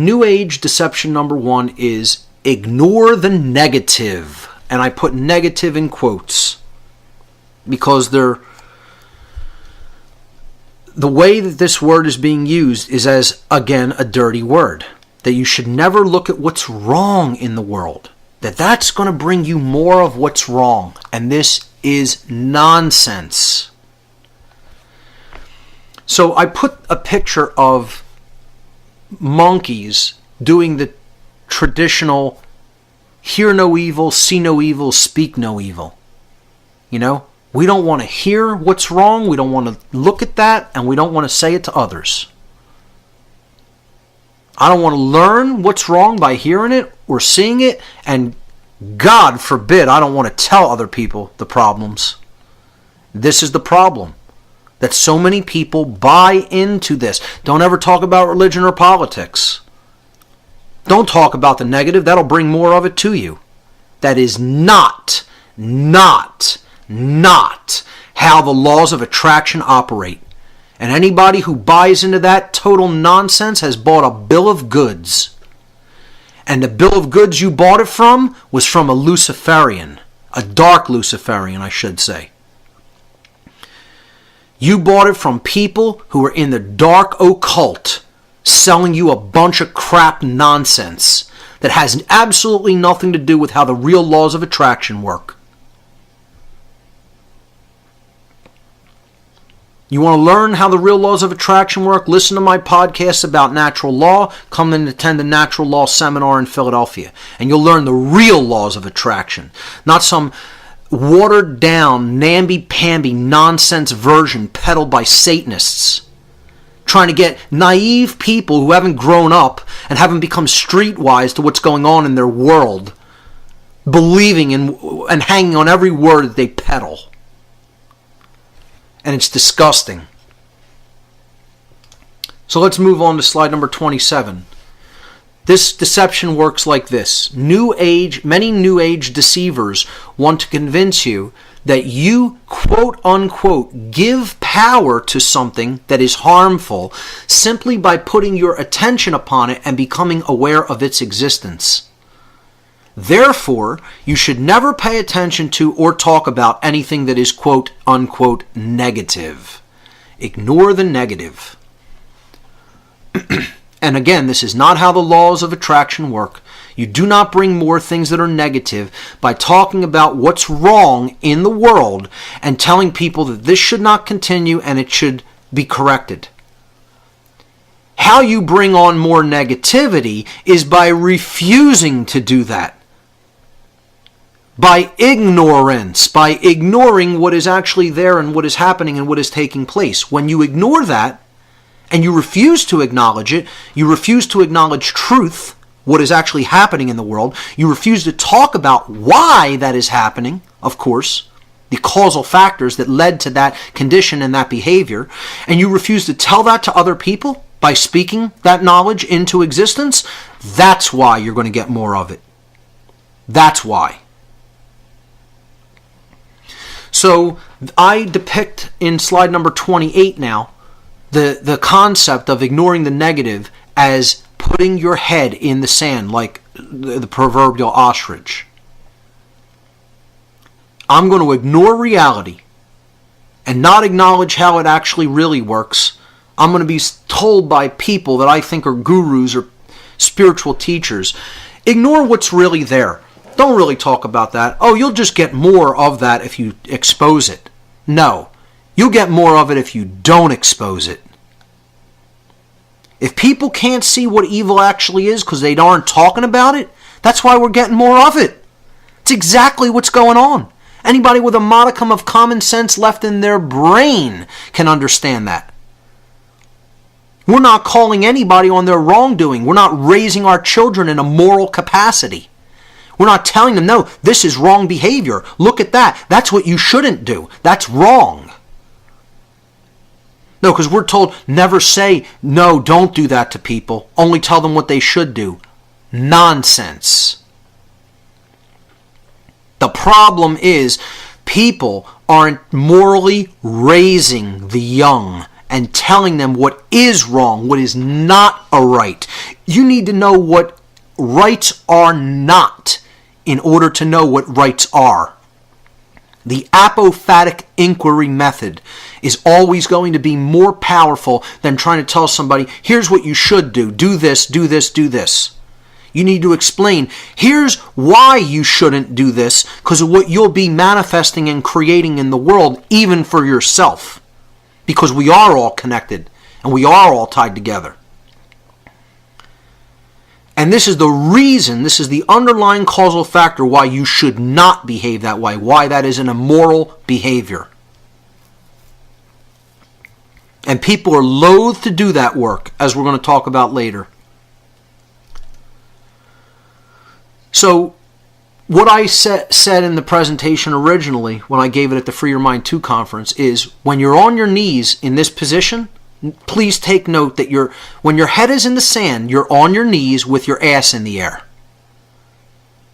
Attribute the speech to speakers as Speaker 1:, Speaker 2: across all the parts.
Speaker 1: New Age deception number 1 is ignore the negative. And I put negative in quotes because the way that this word is being used is as, again, a dirty word. That you should never look at what's wrong in the world. That's going to bring you more of what's wrong. And this is nonsense. So I put a picture of monkeys doing the traditional hear no evil, see no evil, speak no evil. We don't want to hear what's wrong, we don't want to look at that, and we don't want to say it to others. I don't want to learn what's wrong by hearing it or seeing it, and God forbid I don't want to tell other people the problems. This is the problem. That so many people buy into this. Don't ever talk about religion or politics. Don't talk about the negative. That'll bring more of it to you. That is not how the laws of attraction operate. And anybody who buys into that total nonsense has bought a bill of goods. And the bill of goods you bought it from was from a Luciferian. A dark Luciferian, I should say. You bought it from people who are in the dark occult, selling you a bunch of crap nonsense that has absolutely nothing to do with how the real laws of attraction work. You want to learn how the real laws of attraction work? Listen to my podcast about natural law. Come and attend the natural law seminar in Philadelphia. And you'll learn the real laws of attraction. Not some watered down, namby-pamby nonsense version peddled by Satanists. Trying to get naive people who haven't grown up and haven't become streetwise to what's going on in their world. Believing and hanging on every word that they peddle. And it's disgusting. So let's move on to slide number 27. This deception works like this. Many New Age deceivers want to convince you that you, quote unquote, give power to something that is harmful simply by putting your attention upon it and becoming aware of its existence. Therefore, you should never pay attention to or talk about anything that is quote unquote negative. Ignore the negative. And again, this is not how the laws of attraction work. You do not bring more things that are negative by talking about what's wrong in the world and telling people that this should not continue and it should be corrected. How you bring on more negativity is by refusing to do that. By ignorance, by ignoring what is actually there and what is happening and what is taking place. When you ignore that, and you refuse to acknowledge it, you refuse to acknowledge truth, what is actually happening in the world, you refuse to talk about why that is happening, of course, the causal factors that led to that condition and that behavior, and you refuse to tell that to other people by speaking that knowledge into existence, that's why you're going to get more of it. That's why. So I depict in slide number 28 now the concept of ignoring the negative as putting your head in the sand like the proverbial ostrich. I'm going to ignore reality and not acknowledge how it actually really works. I'm going to be told by people that I think are gurus or spiritual teachers, ignore what's really there. Don't really talk about that. Oh, you'll just get more of that if you expose it. No, you'll get more of it if you don't expose it. If people can't see what evil actually is because they aren't talking about it, that's why we're getting more of it. It's exactly what's going on. Anybody with a modicum of common sense left in their brain can understand that. We're not calling anybody on their wrongdoing. We're not raising our children in a moral capacity. We're not telling them, no, this is wrong behavior. Look at that. That's what you shouldn't do. That's wrong. No, because we're told never say, no, don't do that to people. Only tell them what they should do. Nonsense. The problem is people aren't morally raising the young and telling them what is wrong, what is not a right. You need to know what rights are not in order to know what rights are. The apophatic inquiry method is always going to be more powerful than trying to tell somebody, here's what you should do. Do this, do this, do this. You need to explain, here's why you shouldn't do this, because of what you'll be manifesting and creating in the world, even for yourself. Because we are all connected, and we are all tied together. And this is the reason, this is the underlying causal factor why you should not behave that way, why that is an immoral behavior. And people are loath to do that work, as we're going to talk about later. So, what I said in the presentation originally, when I gave it at the Free Your Mind 2 conference, is when you're on your knees in this position, please take note that when your head is in the sand, you're on your knees with your ass in the air.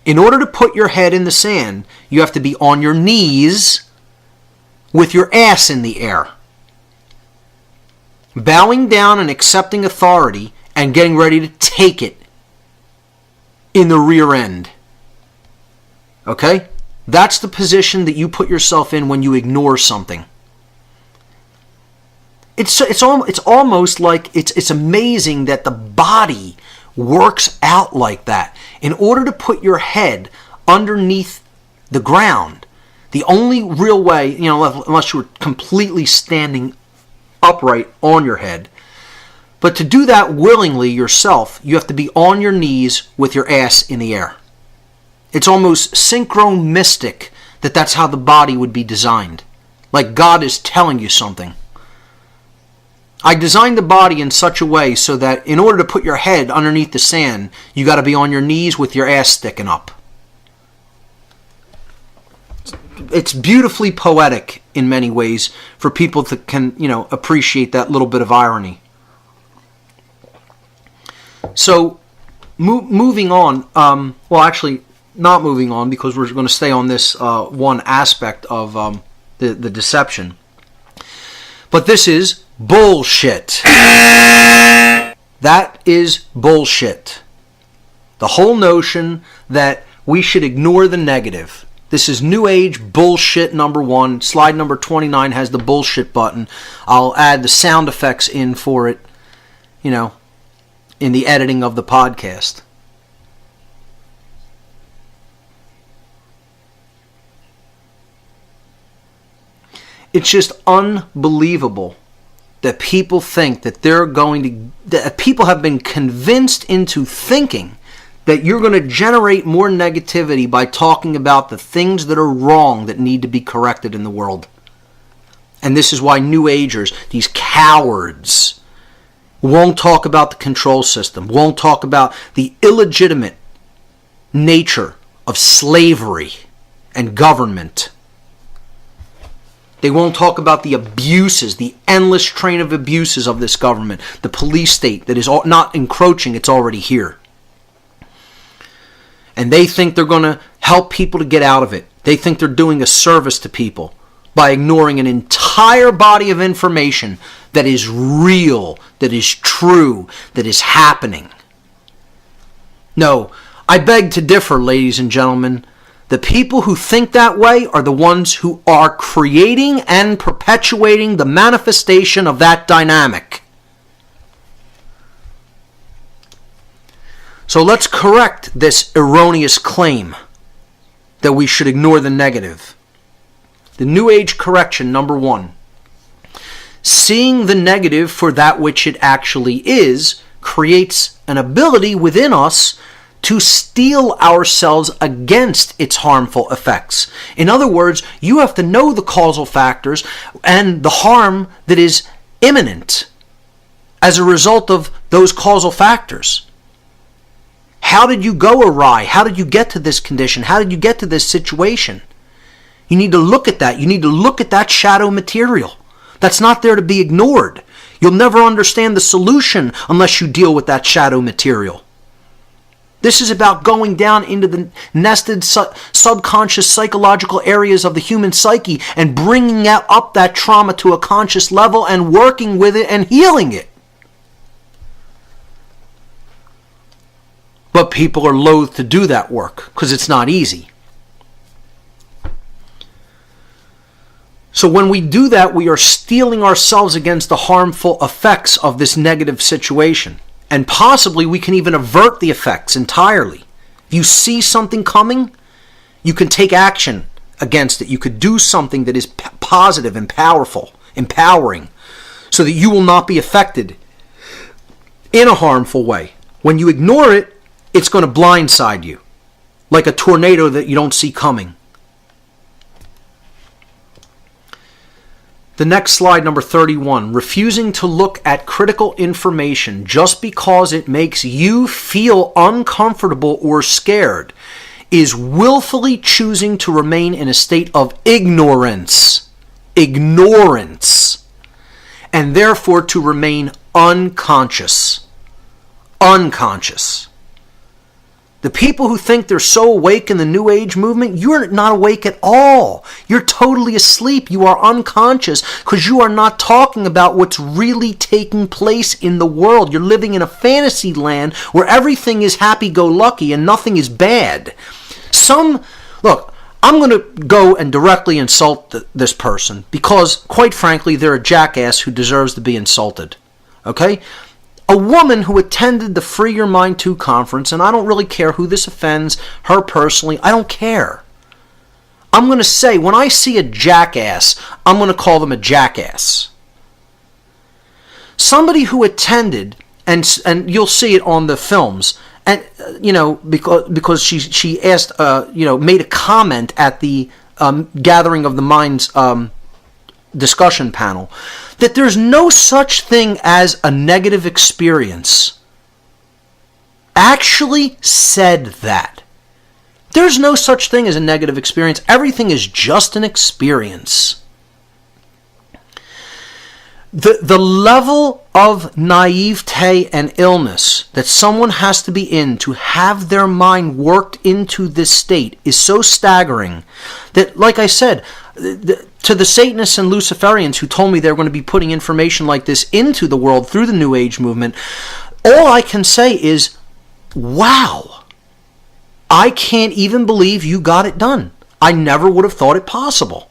Speaker 1: In order to put your head in the sand, you have to be on your knees with your ass in the air. Bowing down and accepting authority and getting ready to take it in the rear end. Okay? That's the position that you put yourself in when you ignore something. It's almost like it's amazing that the body works out like that. In order to put your head underneath the ground, the only real way, unless you were completely standing upright on your head, but to do that willingly yourself, you have to be on your knees with your ass in the air. It's almost synchronistic that that's how the body would be designed. Like God is telling you something. I designed the body in such a way so that in order to put your head underneath the sand, you got to be on your knees with your ass sticking up. It's beautifully poetic in many ways for people that can, appreciate that little bit of irony. So, moving on, actually not moving on because we're going to stay on this one aspect of the deception. But this is bullshit. That is bullshit. The whole notion that we should ignore the negative. This is New Age bullshit number 1. Slide number 29 has the bullshit button. I'll add the sound effects in for it, in the editing of the podcast. It's just unbelievable that people think that that people have been convinced into thinking that you're going to generate more negativity by talking about the things that are wrong that need to be corrected in the world. And this is why New Agers, these cowards, won't talk about the control system, won't talk about the illegitimate nature of slavery and government. They won't talk about the abuses, the endless train of abuses of this government, the police state that is not encroaching, it's already here. And they think they're going to help people to get out of it. They think they're doing a service to people by ignoring an entire body of information that is real, that is true, that is happening. No, I beg to differ, ladies and gentlemen. The people who think that way are the ones who are creating and perpetuating the manifestation of that dynamic. So let's correct this erroneous claim that we should ignore the negative. The New Age correction number 1. Seeing the negative for that which it actually is creates an ability within us to steel ourselves against its harmful effects. In other words, you have to know the causal factors and the harm that is imminent as a result of those causal factors. How did you go awry? How did you get to this condition? How did you get to this situation? You need to look at that. You need to look at that shadow material. That's not there to be ignored. You'll never understand the solution unless you deal with that shadow material. This is about going down into the nested subconscious psychological areas of the human psyche and bringing up that trauma to a conscious level and working with it and healing it. But people are loath to do that work because it's not easy. So when we do that, we are steeling ourselves against the harmful effects of this negative situation. And possibly we can even avert the effects entirely. If you see something coming, you can take action against it. You could do something that is positive and powerful, empowering, so that you will not be affected in a harmful way. When you ignore it, it's going to blindside you, like a tornado that you don't see coming. The next slide, number 31, refusing to look at critical information just because it makes you feel uncomfortable or scared is willfully choosing to remain in a state of ignorance. Ignorance. And therefore to remain unconscious. Unconscious. The people who think they're so awake in the New Age movement, you're not awake at all. You're totally asleep. You are unconscious because you are not talking about what's really taking place in the world. You're living in a fantasy land where everything is happy-go-lucky and nothing is bad. Look, I'm going to go and directly insult this person because, quite frankly, they're a jackass who deserves to be insulted. Okay? A woman who attended the Free Your Mind 2 conference, and I don't really care who this offends, her personally, I don't care. I'm going to say, when I see a jackass, I'm going to call them a jackass. Somebody who attended, and you'll see it on the films, and because she asked, made a comment at the Gathering of the Minds discussion panel, that there's no such thing as a negative experience. Actually said that. There's no such thing as a negative experience. Everything is just an experience. The level of naivete and illness that someone has to be in to have their mind worked into this state is so staggering that, like I said, to the Satanists and Luciferians who told me they were going to be putting information like this into the world through the New Age movement, all I can say is, wow, I can't even believe you got it done. I never would have thought it possible.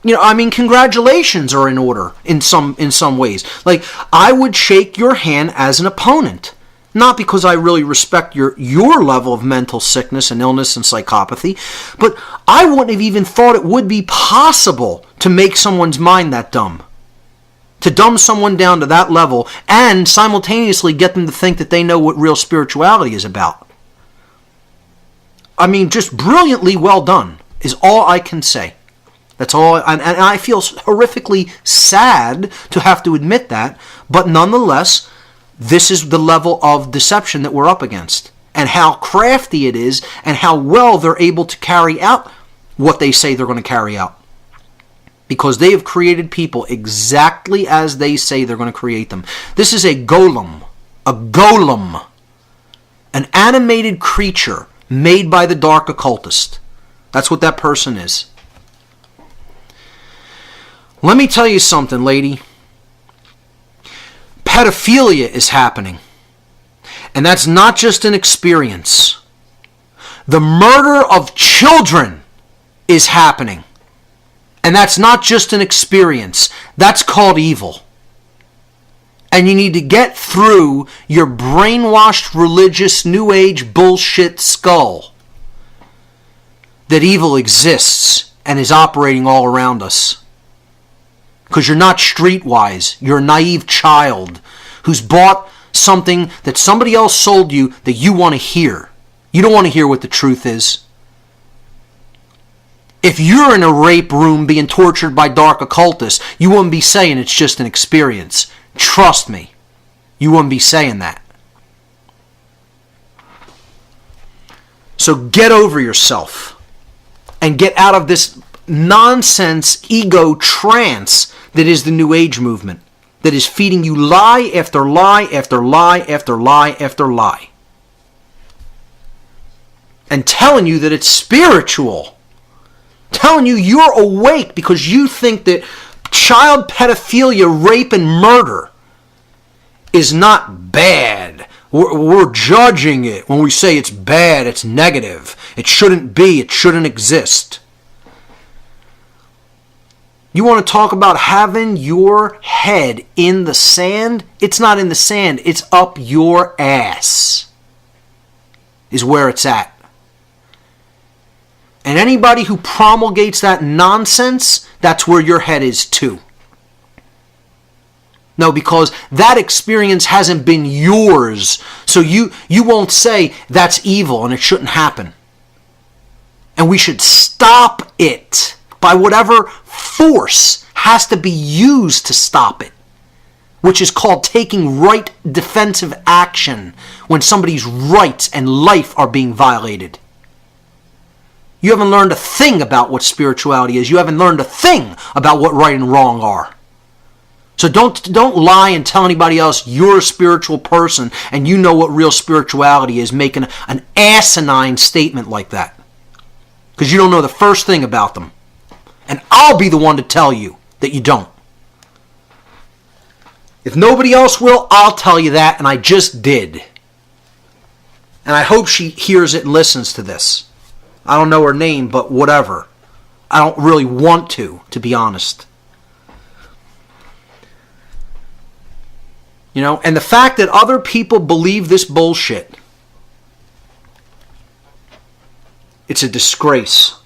Speaker 1: Congratulations are in order in some ways. Like, I would shake your hand as an opponent. Not because I really respect your level of mental sickness and illness and psychopathy, but I wouldn't have even thought it would be possible to make someone's mind that dumb. To dumb someone down to that level and simultaneously get them to think that they know what real spirituality is about. Just brilliantly well done is all I can say. That's all, and I feel horrifically sad to have to admit that, but nonetheless, this is the level of deception that we're up against, and how crafty it is, and how well they're able to carry out what they say they're going to carry out. Because they have created people exactly as they say they're going to create them. This is a golem, an animated creature made by the dark occultist. That's what that person is. Let me tell you something, lady. Pedophilia is happening. And that's not just an experience. The murder of children is happening. And that's not just an experience. That's called evil. And you need to get through your brainwashed religious New Age bullshit skull that evil exists and is operating all around us. Because you're not streetwise. You're a naive child who's bought something that somebody else sold you that you want to hear. You don't want to hear what the truth is. If you're in a rape room being tortured by dark occultists, you wouldn't be saying it's just an experience. Trust me. You wouldn't be saying that. So get over yourself and get out of this nonsense ego trance that is the New Age movement, that is feeding you lie after lie after lie after lie after lie. and telling you that it's spiritual. Telling you you're awake because you think that child pedophilia, rape, and murder is not bad. We're judging it when we say it's bad, it's negative. It shouldn't be, it shouldn't exist. You want to talk about having your head in the sand? It's not in the sand, it's up your ass is where it's at. And anybody who promulgates that nonsense, that's where your head is too. No, because that experience hasn't been yours. So you won't say that's evil and it shouldn't happen. And we should stop it by whatever force has to be used to stop it. Which is called taking right defensive action when somebody's rights and life are being violated. You haven't learned a thing about what spirituality is. You haven't learned a thing about what right and wrong are. So don't lie and tell anybody else you're a spiritual person and you know what real spirituality is, making an asinine statement like that. Because you don't know the first thing about them. And I'll be the one to tell you that you don't. If nobody else will, I'll tell you that, and I just did. And I hope she hears it and listens to this. I don't know her name, but whatever. I don't really want to be honest. You know, and the fact that other people believe this bullshit, it's a disgrace.